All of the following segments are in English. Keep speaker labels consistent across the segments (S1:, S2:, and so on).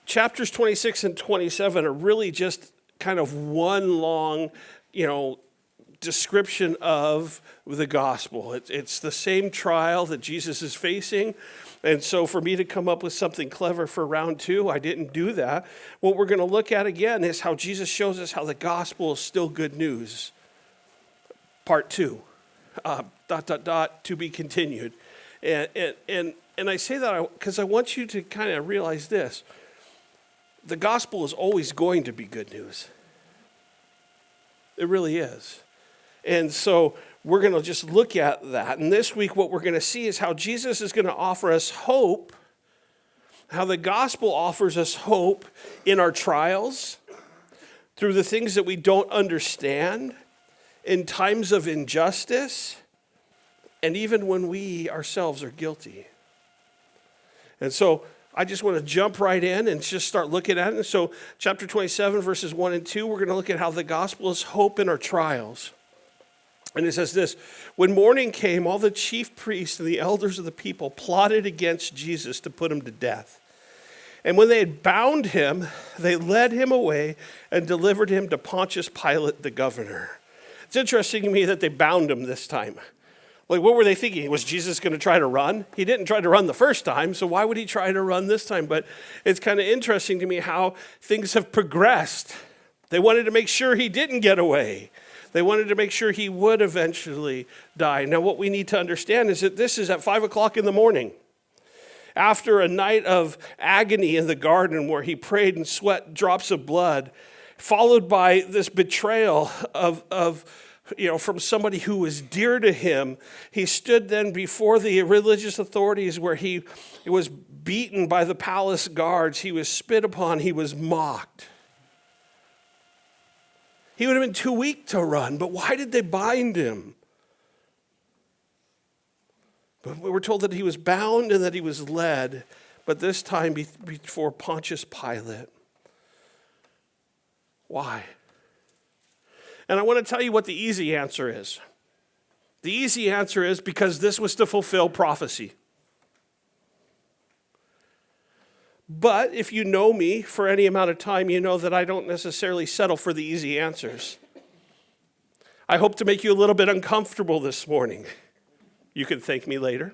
S1: chapters 26 and 27 are really just kind of one long, description of the gospel. It's the same trial that Jesus is facing. And so for me to come up with something clever for round 2, I didn't do that. What we're going to look at again is how Jesus shows us how the gospel is still good news. Part 2, ... to be continued. And I say that because I want you to kind of realize this. The gospel is always going to be good news. It really is. And so we're going to just look at that. And this week what we're going to see is how Jesus is going to offer us hope, how the gospel offers us hope in our trials, through the things that we don't understand, in times of injustice, and even when we ourselves are guilty. And so I just want to jump right in and just start looking at it. And so chapter 27, verses 1 and 2, we're going to look at how the gospel is hope in our trials. And it says this: when morning came, all the chief priests and the elders of the people plotted against Jesus to put him to death. And when they had bound him, they led him away and delivered him to Pontius Pilate, the governor. It's interesting to me that they bound him this time. Like, what were they thinking? Was Jesus going to try to run? He didn't try to run the first time, so why would he try to run this time? But it's kind of interesting to me how things have progressed. They wanted to make sure he didn't get away. They wanted to make sure he would eventually die. Now, what we need to understand is that this is at 5 o'clock in the morning. After a night of agony in the garden where he prayed and sweat drops of blood, followed by this betrayal from somebody who was dear to him. He stood then before the religious authorities where he was beaten by the palace guards. He was spit upon. He was mocked. He would have been too weak to run, but why did they bind him? But we're told that he was bound and that he was led, but this time before Pontius Pilate. Why? And I want to tell you what the easy answer is. The easy answer is because this was to fulfill prophecy. But if you know me for any amount of time, you know that I don't necessarily settle for the easy answers. I hope to make you a little bit uncomfortable this morning. You can thank me later.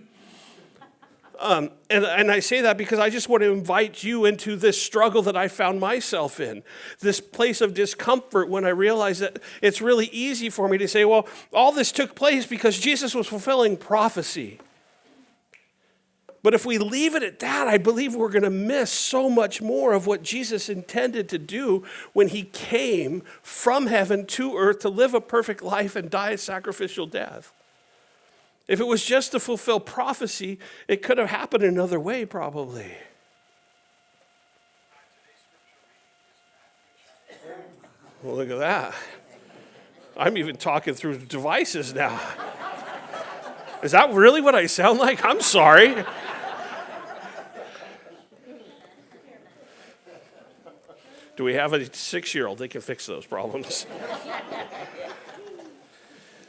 S1: And I say that because I just want to invite you into this struggle that I found myself in, this place of discomfort when I realized that it's really easy for me to say, well, all this took place because Jesus was fulfilling prophecy. But if we leave it at that, I believe we're going to miss so much more of what Jesus intended to do when he came from heaven to earth to live a perfect life and die a sacrificial death. If it was just to fulfill prophecy, it could have happened another way, probably. Well, look at that. I'm even talking through devices now. Is that really what I sound like? I'm sorry. Do we have a 6-year-old? They can fix those problems.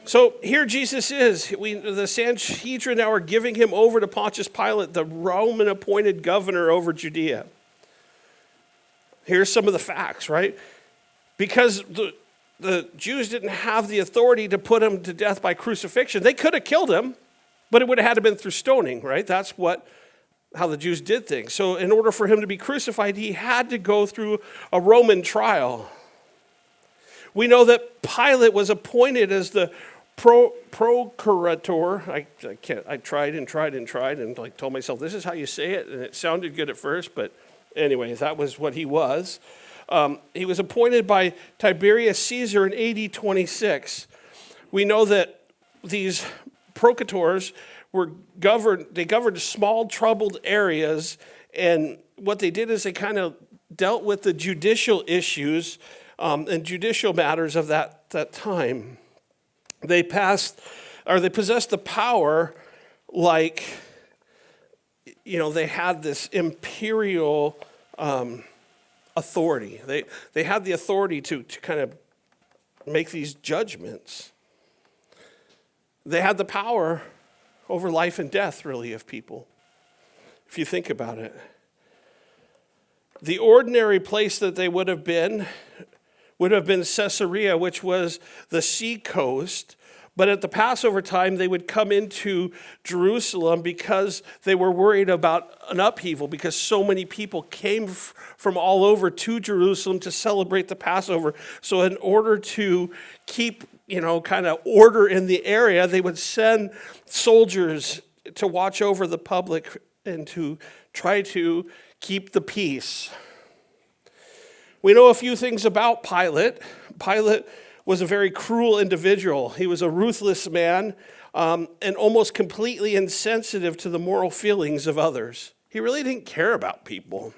S1: So here Jesus is. The Sanhedrin now are giving him over to Pontius Pilate, the Roman-appointed governor over Judea. Here's some of the facts, right? Because the Jews didn't have the authority to put him to death by crucifixion. They could have killed him, but it would have had to been through stoning, right? That's how the Jews did things. So in order for him to be crucified, he had to go through a Roman trial. We know that Pilate was appointed as the procurator. I tried and told myself, this is how you say it, and it sounded good at first, but anyway, that was what he was. He was appointed by Tiberius Caesar in AD 26. We know that these procurators governed small troubled areas, and what they did is they kind of dealt with the judicial issues and judicial matters of that time. They possessed the power like, they had this imperial authority. They had the authority to kind of make these judgments. They had the power over life and death, really, of people, if you think about it. The ordinary place that they would have been Caesarea, which was the sea coast. But at the Passover time, they would come into Jerusalem because they were worried about an upheaval, because so many people came from all over to Jerusalem to celebrate the Passover. So in order to keep, kind of order in the area, they would send soldiers to watch over the public and to try to keep the peace. We know a few things about Pilate. Pilate was a very cruel individual. He was a ruthless man and almost completely insensitive to the moral feelings of others. He really didn't care about people.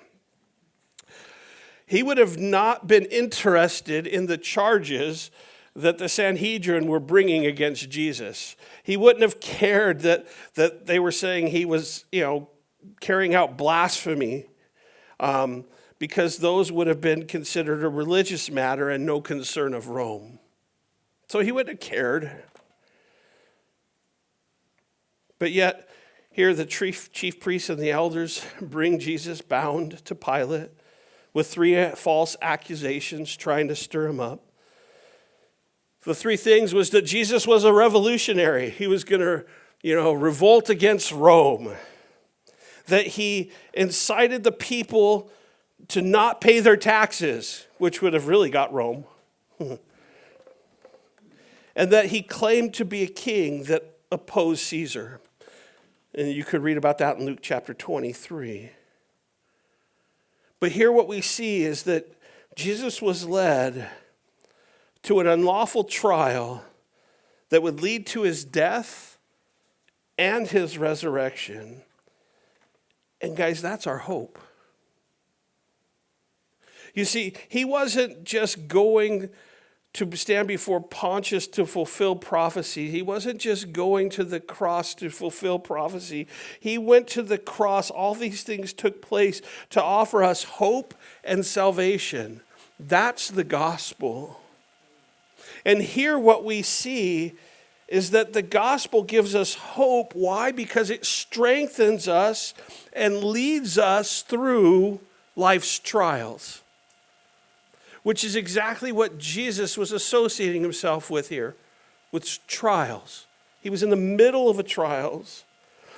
S1: He would have not been interested in the charges that the Sanhedrin were bringing against Jesus. He wouldn't have cared that they were saying he was, carrying out blasphemy, because those would have been considered a religious matter and no concern of Rome. So he wouldn't have cared. But yet, here the chief priests and the elders bring Jesus bound to Pilate with 3 false accusations trying to stir him up. The 3 things was that Jesus was a revolutionary. He was going to, revolt against Rome. That he incited the people to not pay their taxes, which would have really got Rome. And that he claimed to be a king that opposed Caesar. And you could read about that in Luke chapter 23. But here what we see is that Jesus was led to an unlawful trial that would lead to his death and his resurrection. And guys, that's our hope. You see, he wasn't just going to stand before Pontius to fulfill prophecy. He wasn't just going to the cross to fulfill prophecy. He went to the cross. All these things took place to offer us hope and salvation. That's the gospel. And here what we see is that the gospel gives us hope. Why? Because it strengthens us and leads us through life's trials, which is exactly what Jesus was associating himself with here, with trials. He was in the middle of a trials.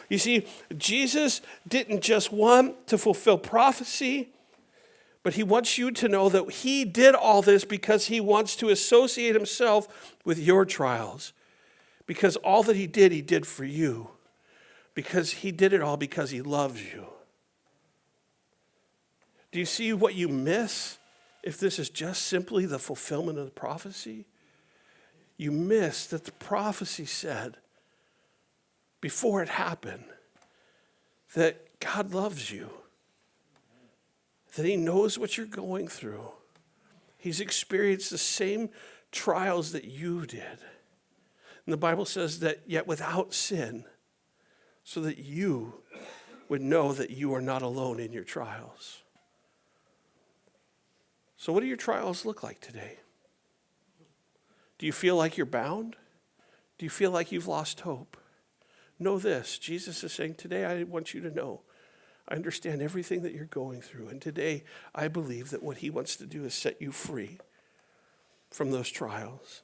S1: You see, Jesus didn't just want to fulfill prophecy, but he wants you to know that he did all this because he wants to associate himself with your trials. Because all that he did for you. Because he did it all because he loves you. Do you see what you miss if this is just simply the fulfillment of the prophecy? You miss that the prophecy said, before it happened, that God loves you. That he knows what you're going through. He's experienced the same trials that you did. And the Bible says that yet without sin, so that you would know that you are not alone in your trials. So what do your trials look like today? Do you feel like you're bound? Do you feel like you've lost hope? Know this, Jesus is saying, today I want you to know, I understand everything that you're going through. And today I believe that what he wants to do is set you free from those trials.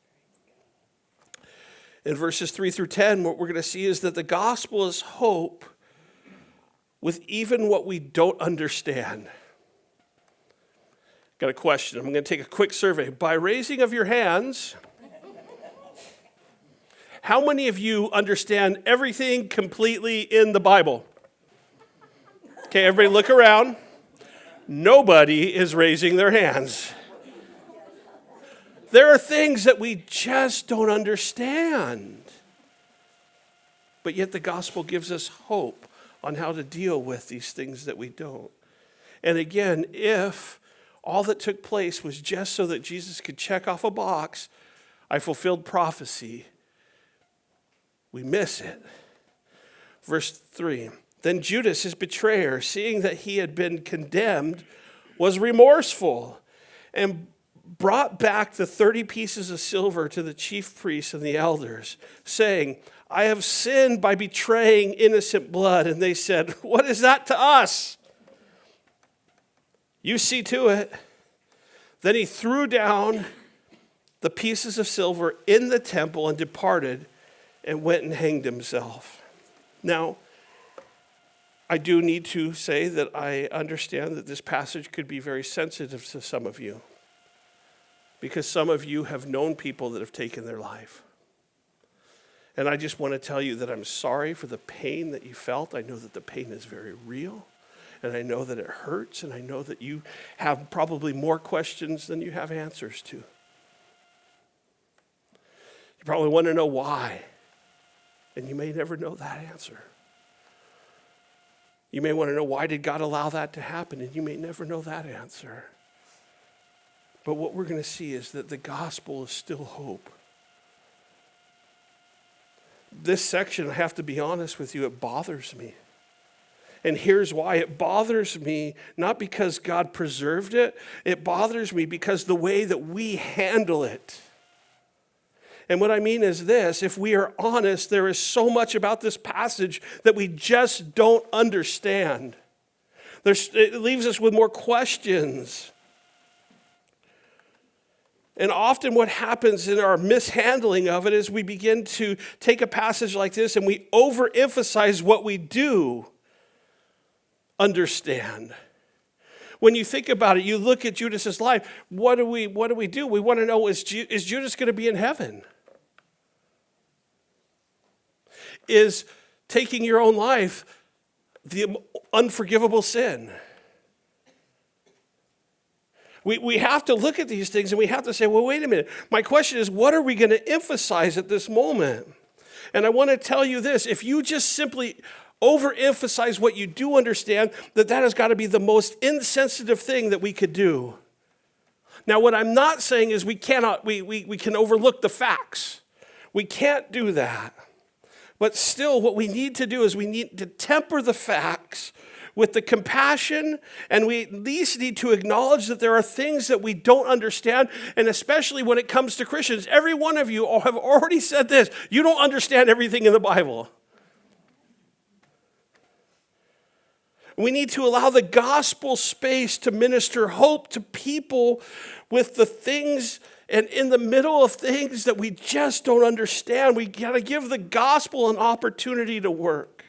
S1: In verses 3 through 10, what we're going to see is that the gospel is hope with even what we don't understand. Got a question. I'm going to take a quick survey. By raising of your hands, how many of you understand everything completely in the Bible? Okay, everybody look around. Nobody is raising their hands. There are things that we just don't understand. But yet the gospel gives us hope on how to deal with these things that we don't. And again, if all that took place was just so that Jesus could check off a box, I fulfilled prophecy, we miss it. Verse 3, then Judas, his betrayer, seeing that he had been condemned, was remorseful and brought back the 30 pieces of silver to the chief priests and the elders, saying, I have sinned by betraying innocent blood. And they said, what is that to us? You see to it. Then he threw down the pieces of silver in the temple and departed and went and hanged himself. Now, I do need to say that I understand that this passage could be very sensitive to some of you, because some of you have known people that have taken their life. And I just want to tell you that I'm sorry for the pain that you felt. I know that the pain is very real, and I know that it hurts, and I know that you have probably more questions than you have answers to. You probably want to know why, and you may never know that answer. You may want to know, why did God allow that to happen? And you may never know that answer. But what we're going to see is that the gospel is still hope. This section, I have to be honest with you, it bothers me. And here's why. It bothers me not because God preserved it. It bothers me because the way that we handle it. And what I mean is this: if we are honest, there is so much about this passage that we just don't understand. It leaves us with more questions. And often what happens in our mishandling of it is we begin to take a passage like this and we overemphasize what we do understand. When you think about it, you look at Judas's life. What do we do? We want to know, is Judas going to be in heaven? Is taking your own life the unforgivable sin? We have to look at these things and we have to say, well, wait a minute. My question is, what are we going to emphasize at this moment? And I want to tell you this: if you just simply overemphasize what you do understand, that has got to be the most insensitive thing that we could do. Now, what I'm not saying is we can overlook the facts. We can't do that. But still, what we need to do is we need to temper the facts with the compassion, and we at least need to acknowledge that there are things that we don't understand, and especially when it comes to Christians. Every one of you have already said this: you don't understand everything in the Bible. We need to allow the gospel space to minister hope to people with the things and in the middle of things that we just don't understand. We got to give the gospel an opportunity to work.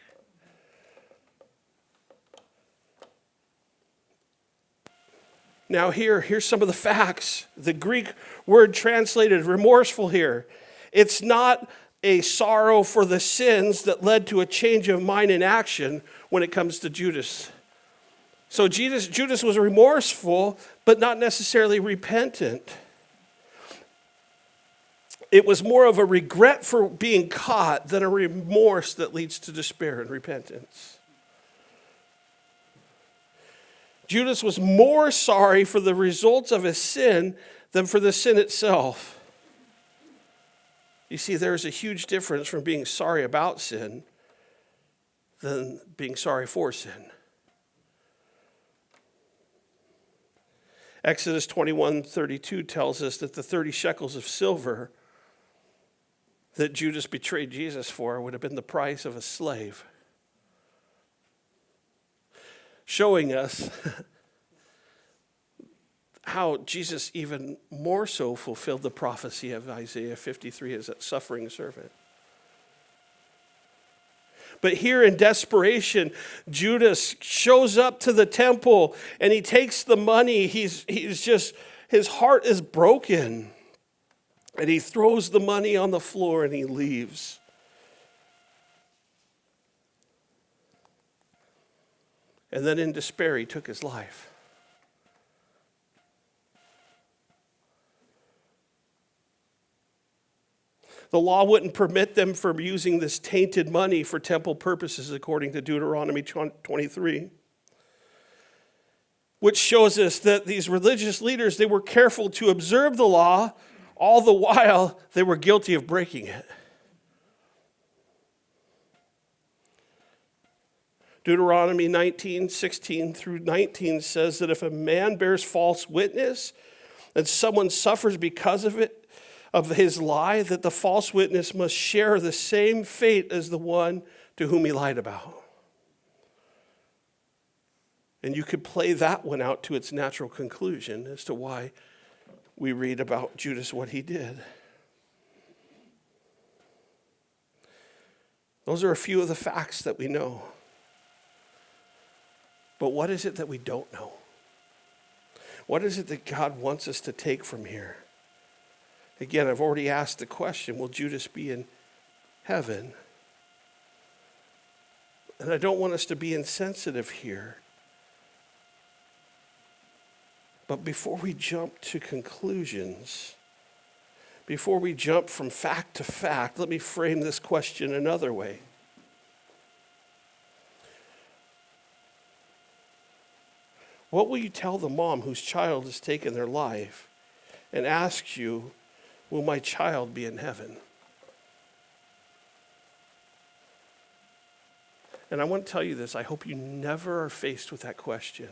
S1: Now here's some of the facts. The Greek word translated remorseful here. It's not a sorrow for the sins that led to a change of mind and action when it comes to Judas. So Judas was remorseful, but not necessarily repentant. It was more of a regret for being caught than a remorse that leads to despair and repentance. Judas was more sorry for the results of his sin than for the sin itself. You see, there's a huge difference from being sorry about sin than being sorry for sin. Exodus 21:32 tells us that the 30 shekels of silver that Judas betrayed Jesus for would have been the price of a slave. Showing us how Jesus even more so fulfilled the prophecy of Isaiah 53 as a suffering servant. But here in desperation, Judas shows up to the temple and he takes the money. He's just, his heart is broken. And he throws the money on the floor and he leaves. And then in despair, he took his life. The law wouldn't permit them from using this tainted money for temple purposes, according to Deuteronomy 23, which shows us that these religious leaders, they were careful to observe the law, all the while they were guilty of breaking it. Deuteronomy 19:16 through 19 says that if a man bears false witness and someone suffers because of it, of his lie, that the false witness must share the same fate as the one to whom he lied about. And you could play that one out to its natural conclusion as to why we read about Judas, what he did. Those are a few of the facts that we know. But what is it that we don't know? What is it that God wants us to take from here? Again, I've already asked the question, will Judas be in heaven? And I don't want us to be insensitive here. But before we jump to conclusions, before we jump from fact to fact, let me frame this question another way. What will you tell the mom whose child has taken their life and asks you, will my child be in heaven? And I want to tell you this, I hope you never are faced with that question,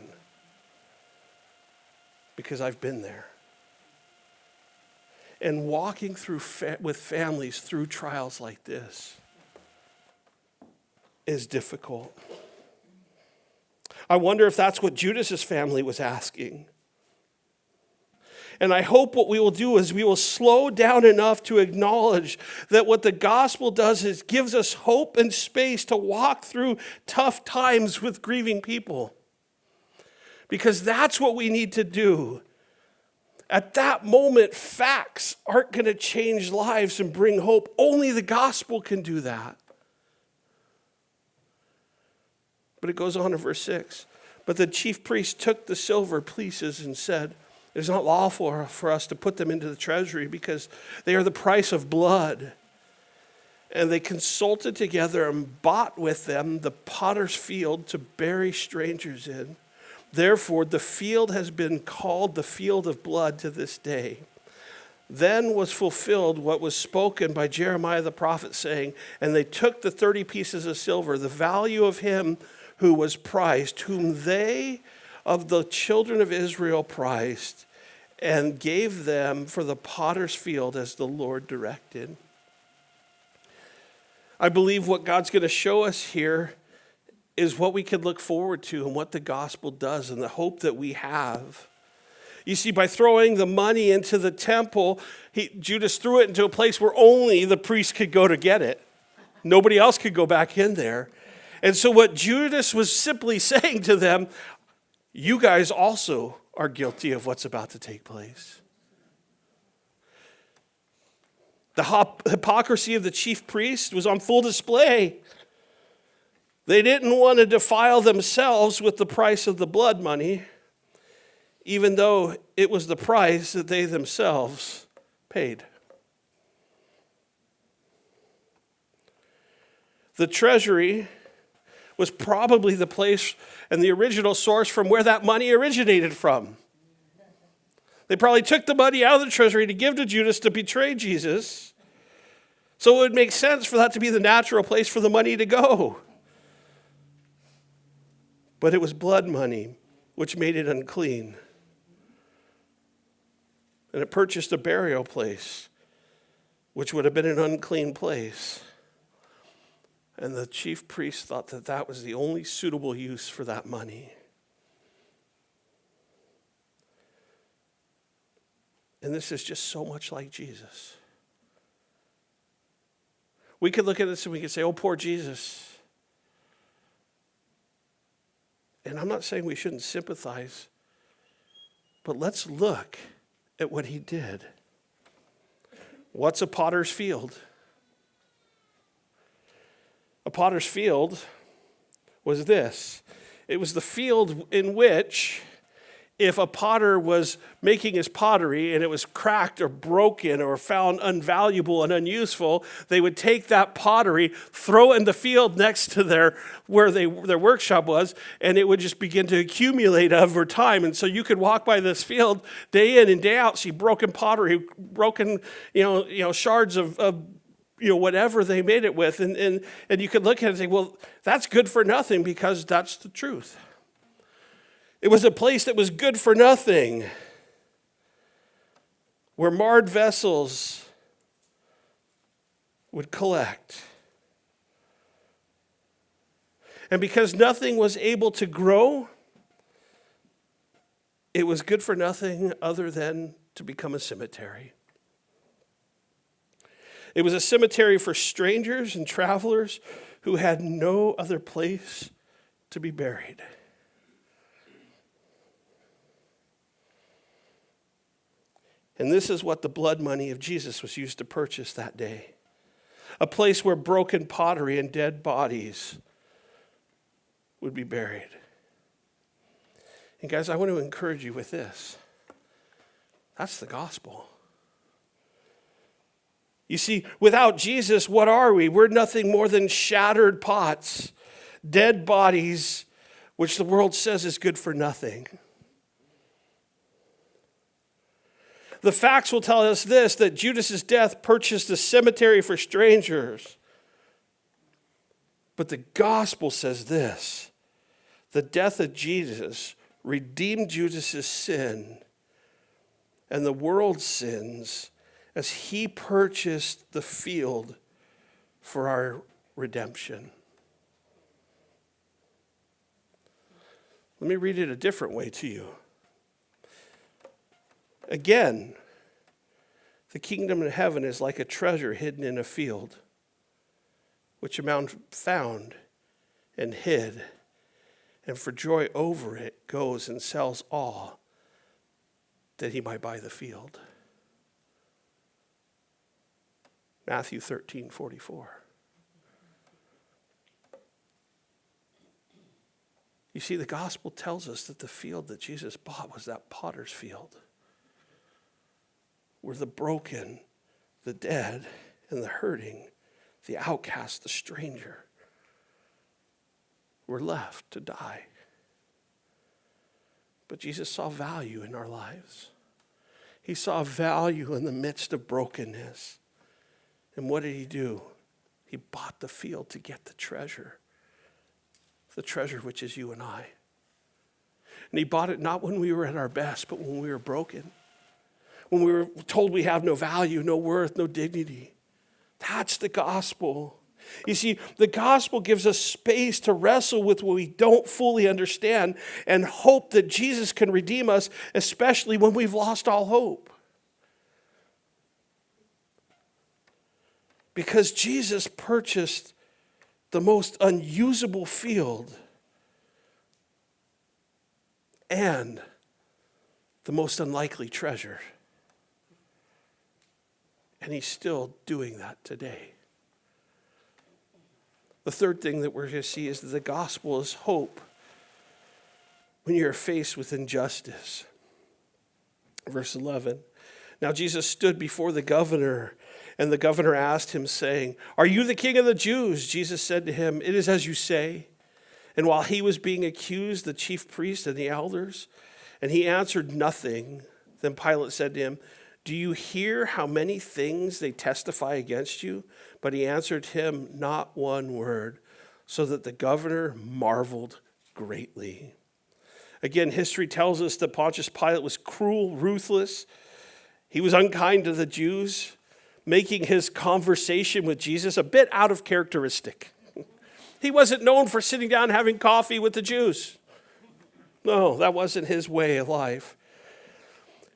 S1: because I've been there. And walking through with families through trials like this is difficult. I wonder if that's what Judas's family was asking. And I hope what we will do is we will slow down enough to acknowledge that what the gospel does is gives us hope and space to walk through tough times with grieving people. Because that's what we need to do. At that moment, facts aren't going to change lives and bring hope. Only the gospel can do that. But it goes on in verse 6. But the chief priest took the silver pieces and said, it is not lawful for us to put them into the treasury because they are the price of blood. And they consulted together and bought with them the potter's field to bury strangers in. Therefore, the field has been called the field of blood to this day. Then was fulfilled what was spoken by Jeremiah the prophet, saying, and they took the 30 pieces of silver, the value of him who was prized, whom they of the children of Israel prized, and gave them for the potter's field as the Lord directed. I believe what God's going to show us here is what we can look forward to and what the gospel does and the hope that we have. You see, by throwing the money into the temple, Judas threw it into a place where only the priest could go to get it. Nobody else could go back in there. And so what Judas was simply saying to them, you guys also are guilty of what's about to take place. The hypocrisy of the chief priest was on full display. They didn't want to defile themselves with the price of the blood money, even though it was the price that they themselves paid. The treasury was probably the place and the original source from where that money originated from. They probably took the money out of the treasury to give to Judas to betray Jesus. So it would make sense for that to be the natural place for the money to go. But it was blood money, which made it unclean. And it purchased a burial place, which would have been an unclean place. And the chief priest thought that that was the only suitable use for that money. And this is just so much like Jesus. We could look at this and we could say, oh, poor Jesus. And I'm not saying we shouldn't sympathize, but let's look at what he did. What's a potter's field? A potter's field was this. It was the field in which, if a potter was making his pottery and it was cracked or broken or found unvaluable and unuseful, they would take that pottery, throw it in the field next to their workshop was, and it would just begin to accumulate over time. And so you could walk by this field day in and day out, see broken pottery, broken shards of whatever they made it with. And you could look at it and say, well, that's good for nothing, because that's the truth. It was a place that was good for nothing, where marred vessels would collect. And because nothing was able to grow, it was good for nothing other than to become a cemetery. It was a cemetery for strangers and travelers who had no other place to be buried. And this is what the blood money of Jesus was used to purchase that day. A place where broken pottery and dead bodies would be buried. And guys, I want to encourage you with this. That's the gospel. You see, without Jesus, what are we? We're nothing more than shattered pots, dead bodies, which the world says is good for nothing. The facts will tell us this, that Judas's death purchased a cemetery for strangers. But the gospel says this, the death of Jesus redeemed Judas's sin and the world's sins as he purchased the field for our redemption. Let me read it a different way to you. Again, the kingdom of heaven is like a treasure hidden in a field, which a man found and hid, and for joy over it goes and sells all that he might buy the field. Matthew 13:44. You see, the gospel tells us that the field that Jesus bought was that potter's field, where the broken, the dead, and the hurting, the outcast, the stranger, were left to die. But Jesus saw value in our lives. He saw value in the midst of brokenness. And what did he do? He bought the field to get the treasure which is you and I. And he bought it not when we were at our best, but when we were broken. When we were told we have no value, no worth, no dignity. That's the gospel. You see, the gospel gives us space to wrestle with what we don't fully understand and hope that Jesus can redeem us, especially when we've lost all hope. Because Jesus purchased the most unusable field and the most unlikely treasure. And he's still doing that today. The third thing that we're going to see is that the gospel is hope when you're faced with injustice. Verse 11. Now Jesus stood before the governor, and the governor asked him, saying, "Are you the king of the Jews?" Jesus said to him, "It is as you say." And while he was being accused, the chief priests and the elders, and he answered nothing. Then Pilate said to him, "Do you hear how many things they testify against you?" But he answered him not one word, so that the governor marveled greatly. Again, history tells us that Pontius Pilate was cruel, ruthless. He was unkind to the Jews, making his conversation with Jesus a bit out of characteristic. He wasn't known for sitting down and having coffee with the Jews. No, that wasn't his way of life.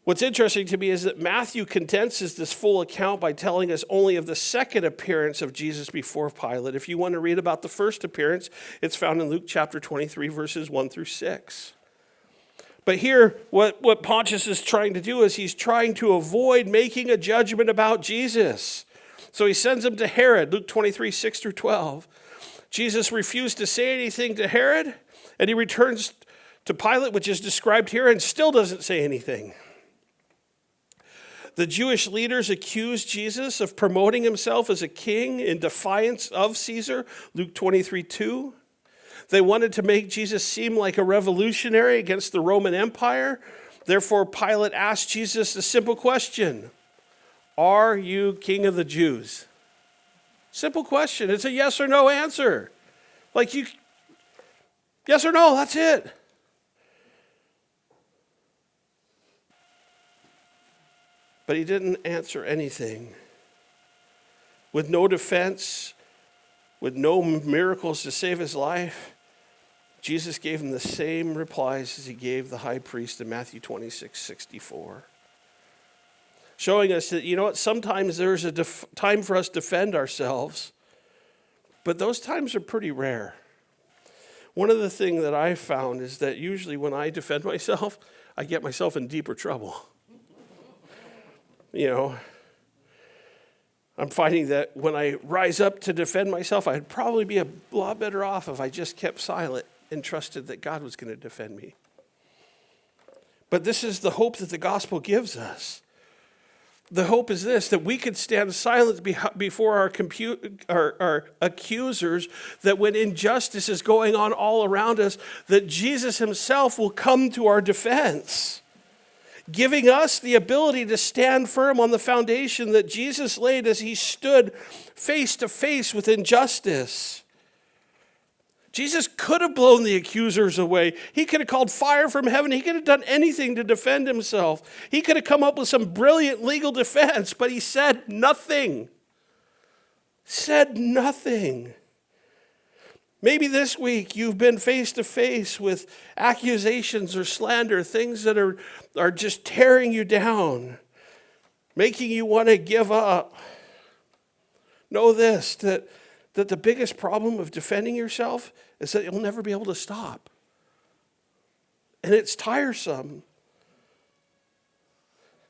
S1: What's interesting to me is that Matthew condenses this full account by telling us only of the second appearance of Jesus before Pilate. If you want to read about the first appearance, it's found in Luke chapter 23, verses 1 through 6. But here, what Pontius is trying to do is he's trying to avoid making a judgment about Jesus. So he sends him to Herod, Luke 23, 6 through 12. Jesus refused to say anything to Herod, and he returns to Pilate, which is described here, and still doesn't say anything. The Jewish leaders accused Jesus of promoting himself as a king in defiance of Caesar, Luke 23:2. They wanted to make Jesus seem like a revolutionary against the Roman Empire. Therefore, Pilate asked Jesus a simple question: "Are you king of the Jews?" Simple question. It's a yes or no answer. Yes or no, that's it. But he didn't answer anything. With no defense, with no miracles to save his life, Jesus gave him the same replies as he gave the high priest in Matthew 26:64. Showing us that, sometimes there's a time for us to defend ourselves, but those times are pretty rare. One of the things that I've found is that usually when I defend myself, I get myself in deeper trouble. I'm finding that when I rise up to defend myself, I'd probably be a lot better off if I just kept silent and trusted that God was going to defend me. But this is the hope that the gospel gives us. The hope is this, that we could stand silent before our accusers, that when injustice is going on all around us, that Jesus himself will come to our defense, giving us the ability to stand firm on the foundation that Jesus laid as he stood face to face with injustice. Jesus could have blown the accusers away. He could have called fire from heaven. He could have done anything to defend himself. He could have come up with some brilliant legal defense, but he said nothing. Said nothing. Maybe this week you've been face to face with accusations or slander, things that are just tearing you down, making you want to give up. Know this, that the biggest problem of defending yourself is that you'll never be able to stop. And it's tiresome.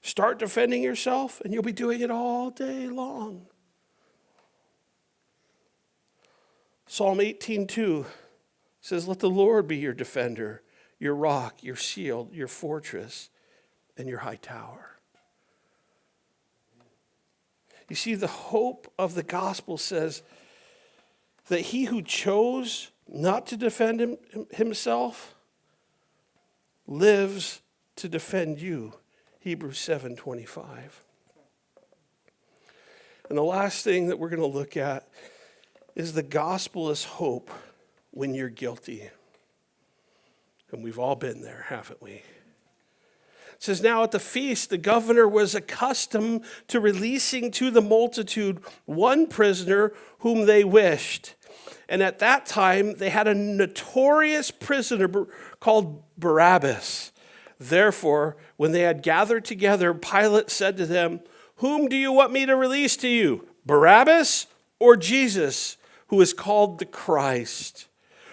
S1: Start defending yourself and you'll be doing it all day long. Psalm 18:2 says, "Let the Lord be your defender, your rock, your shield, your fortress, and your high tower." You see, the hope of the gospel says that he who chose not to defend himself lives to defend you. Hebrews 7:25. And the last thing that we're going to look at is the gospel is hope when you're guilty. And we've all been there, haven't we? It says, "Now at the feast, the governor was accustomed to releasing to the multitude one prisoner whom they wished. And at that time, they had a notorious prisoner called Barabbas. Therefore, when they had gathered together, Pilate said to them, 'Whom do you want me to release to you, Barabbas or Jesus, who is called the Christ?'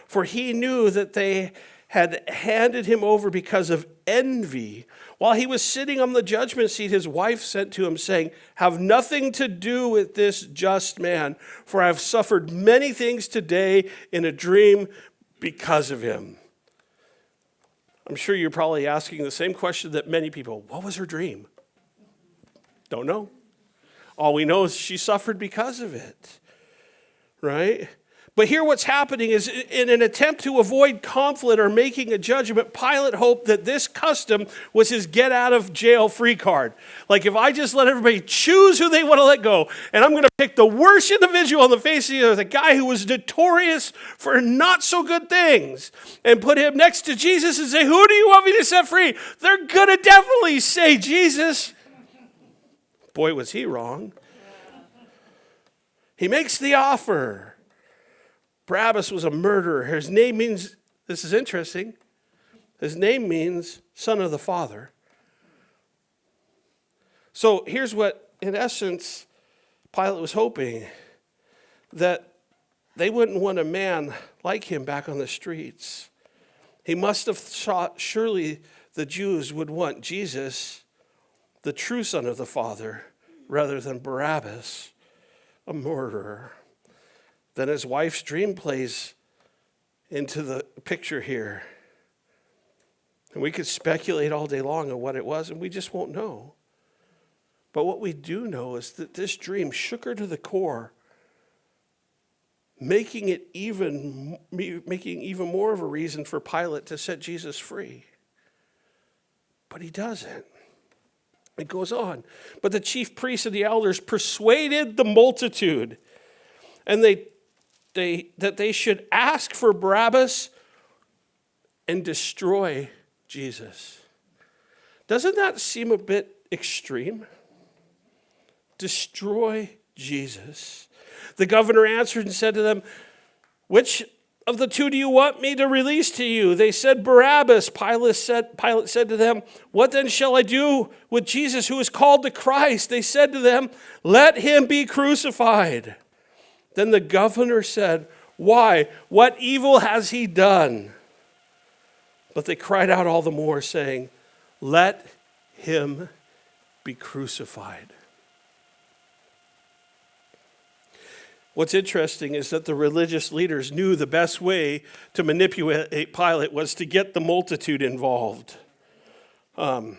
S1: For he knew that they had handed him over because of envy. While he was sitting on the judgment seat, his wife sent to him, saying, 'Have nothing to do with this just man, for I have suffered many things today in a dream because of him.'" I'm sure you're probably asking the same question that many people. What was her dream? Don't know. All we know is she suffered because of it, right? But here what's happening is, in an attempt to avoid conflict or making a judgment, Pilate hoped that this custom was his get out of jail free card. Like, if I just let everybody choose who they want to let go, and I'm going to pick the worst individual on the face of the earth, the guy who was notorious for not so good things, and put him next to Jesus and say, "Who do you want me to set free?" They're going to definitely say Jesus. Boy, was he wrong. He makes the offer. Barabbas was a murderer. His name means, this is interesting, his name means son of the Father. So here's what, in essence, Pilate was hoping, that they wouldn't want a man like him back on the streets. He must have thought surely the Jews would want Jesus, the true son of the Father, rather than Barabbas, a murderer. Then his wife's dream plays into the picture here. And we could speculate all day long on what it was, and we just won't know. But what we do know is that this dream shook her to the core, making even more of a reason for Pilate to set Jesus free. But he doesn't. It goes on. "But the chief priests and the elders persuaded the multitude, and that they should ask for Barabbas and destroy Jesus." Doesn't that seem a bit extreme? Destroy Jesus. The governor answered and said to them, "Which of the two do you want me to release to you? They said, Barabbas. Pilate said to them, what then shall I do with Jesus who is called the Christ? They said to them, let him be crucified. Then the governor said, why? What evil has he done? But they cried out all the more, saying, let him be crucified. What's interesting is that the religious leaders knew the best way to manipulate Pilate was to get the multitude involved. They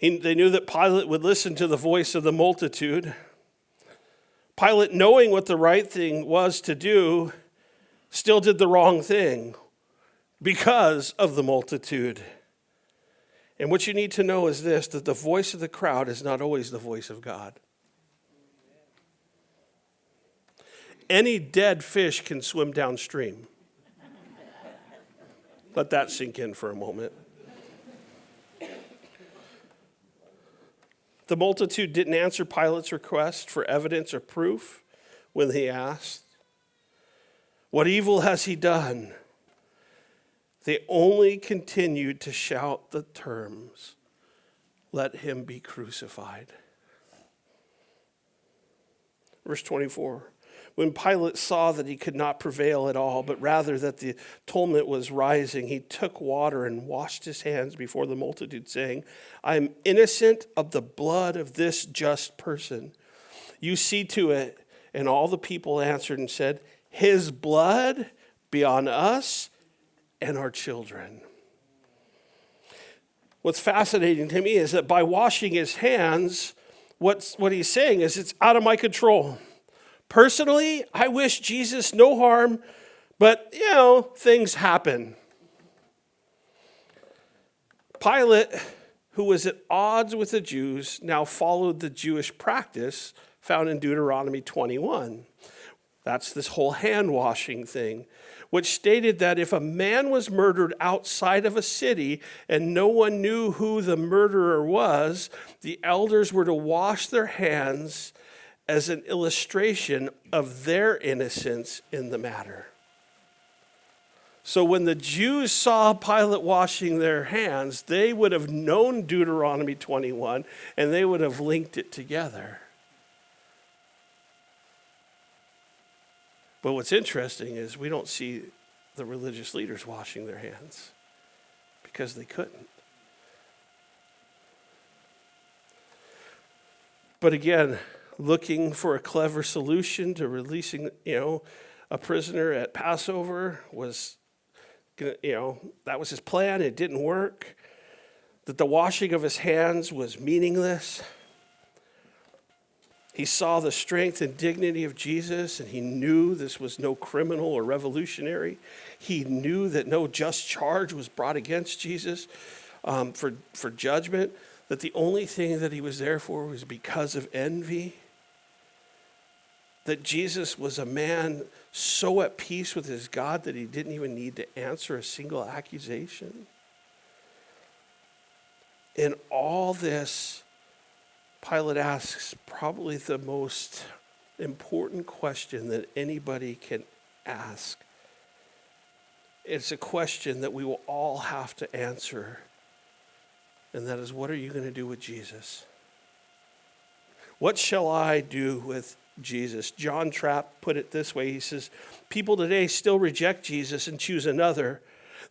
S1: knew that Pilate would listen to the voice of the multitude. Pilate, knowing what the right thing was to do, still did the wrong thing because of the multitude. And what you need to know is this, that the voice of the crowd is not always the voice of God. Any dead fish can swim downstream. Let that sink in for a moment. The multitude didn't answer Pilate's request for evidence or proof when he asked, what evil has he done? They only continued to shout the terms, let him be crucified. Verse 24. When Pilate saw that he could not prevail at all, but rather that the tumult was rising, he took water and washed his hands before the multitude, saying, I am innocent of the blood of this just person. You see to it. And all the people answered and said, his blood be on us and our children. What's fascinating to me is that by washing his hands, what he's saying is it's out of my control. Personally, I wish Jesus no harm, but, things happen. Pilate, who was at odds with the Jews, now followed the Jewish practice found in Deuteronomy 21. That's this whole hand-washing thing, which stated that if a man was murdered outside of a city and no one knew who the murderer was, the elders were to wash their hands as an illustration of their innocence in the matter. So when the Jews saw Pilate washing their hands, they would have known Deuteronomy 21, and they would have linked it together. But what's interesting is we don't see the religious leaders washing their hands because they couldn't. But again, looking for a clever solution to releasing, a prisoner at Passover was, that was his plan. It didn't work. That the washing of his hands was meaningless. He saw the strength and dignity of Jesus, and he knew this was no criminal or revolutionary. He knew that no just charge was brought against Jesus for judgment, that the only thing that he was there for was because of envy. That Jesus was a man so at peace with his God that he didn't even need to answer a single accusation. In all this, Pilate asks probably the most important question that anybody can ask. It's a question that we will all have to answer. And that is, what are you going to do with Jesus? What shall I do with Jesus? John Trapp put it this way. He says, people today still reject Jesus and choose another.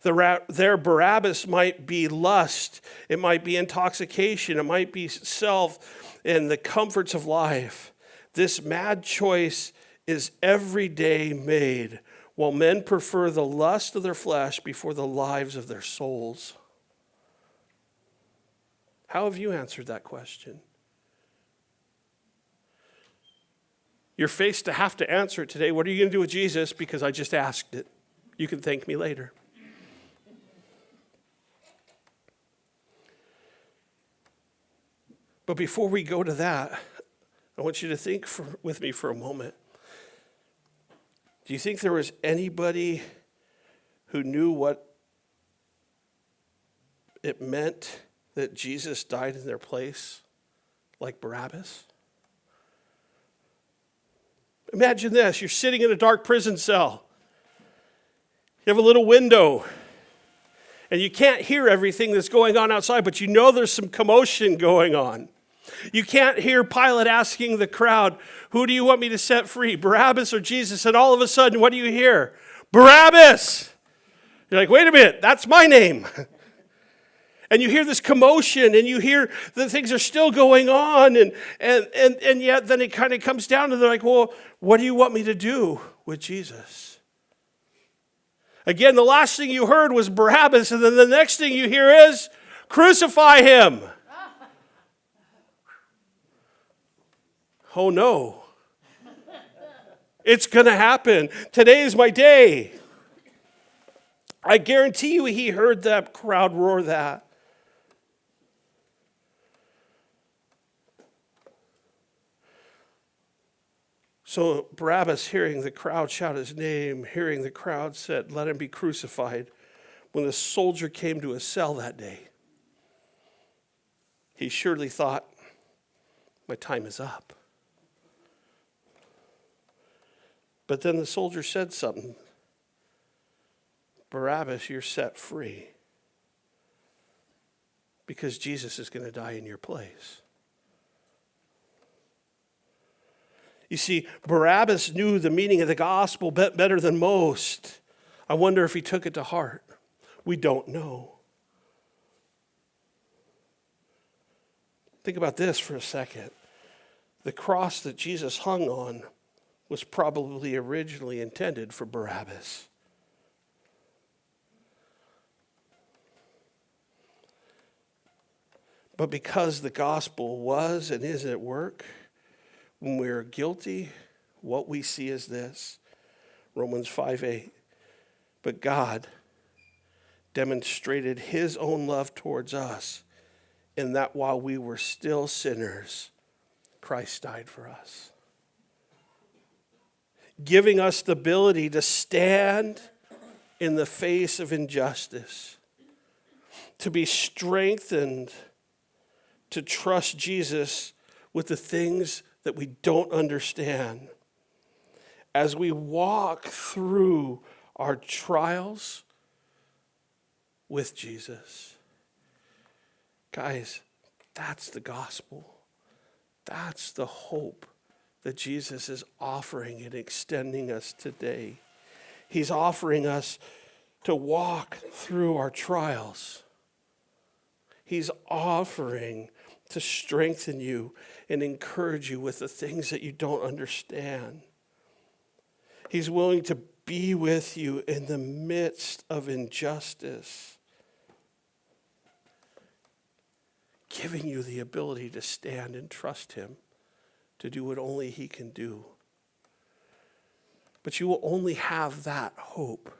S1: Their Barabbas might be lust. It might be intoxication. It might be self and the comforts of life. This mad choice is every day made, while men prefer the lust of their flesh before the lives of their souls. How have you answered that question? You're faced to have to answer it today. What are you going to do with Jesus? Because I just asked it. You can thank me later. But before we go to that, I want you to think with me for a moment. Do you think there was anybody who knew what it meant that Jesus died in their place, like Barabbas? Imagine this. You're sitting in a dark prison cell. You have a little window. And you can't hear everything that's going on outside, but you know there's some commotion going on. You can't hear Pilate asking the crowd, who do you want me to set free, Barabbas or Jesus? And all of a sudden, what do you hear? Barabbas! You're like, wait a minute, that's my name. And you hear this commotion, and you hear that things are still going on, and yet then it kind of comes down to, they're like, well, what do you want me to do with Jesus? Again, the last thing you heard was Barabbas, and then the next thing you hear is, crucify him. Oh no. It's going to happen. Today is my day. I guarantee you he heard that crowd roar that. So Barabbas, hearing the crowd shout his name, hearing the crowd said, let him be crucified. When the soldier came to his cell that day, he surely thought, my time is up. But then the soldier said something. Barabbas, you're set free. Because Jesus is going to die in your place. You see, Barabbas knew the meaning of the gospel better than most. I wonder if he took it to heart. We don't know. Think about this for a second. The cross that Jesus hung on was probably originally intended for Barabbas. But because the gospel was and is at work, when we are guilty, what we see is this. Romans 5:8. But God demonstrated his own love towards us in that while we were still sinners, Christ died for us. Giving us the ability to stand in the face of injustice, to be strengthened, to trust Jesus with the things that we don't understand. As we walk through our trials with Jesus. Guys, that's the gospel. That's the hope that Jesus is offering and extending us today. He's offering us to walk through our trials. He's offering to strengthen you and encourage you with the things that you don't understand. He's willing to be with you in the midst of injustice, giving you the ability to stand and trust him to do what only he can do. But you will only have that hope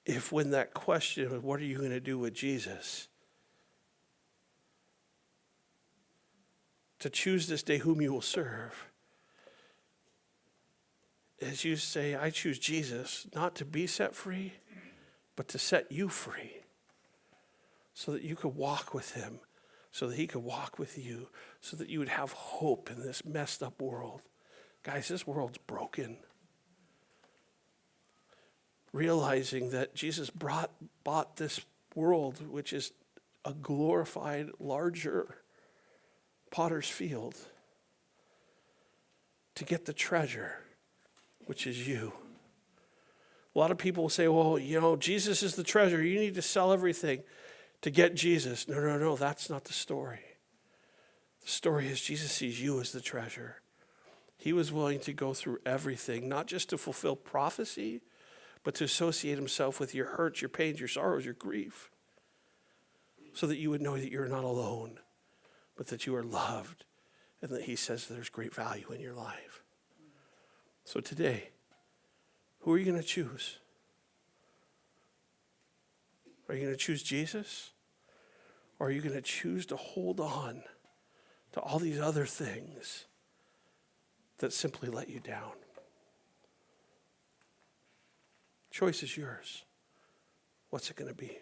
S1: if when that question of what are you going to do with Jesus, to choose this day whom you will serve, as you say, I choose Jesus, not to be set free, but to set you free so that you could walk with him, so that he could walk with you, so that you would have hope in this messed up world. Guys, this world's broken. Realizing that Jesus bought this world, which is a glorified, larger potter's field, to get the treasure, which is you. A lot of people will say, well, Jesus is the treasure. You need to sell everything to get Jesus. No, that's not the story. The story is Jesus sees you as the treasure. He was willing to go through everything, not just to fulfill prophecy, but to associate himself with your hurts, your pains, your sorrows, your grief, so that you would know that you're not alone, but that you are loved, and that he says there's great value in your life. So today, who are you going to choose? Are you going to choose Jesus? Or are you going to choose to hold on to all these other things that simply let you down? Choice is yours. What's it going to be?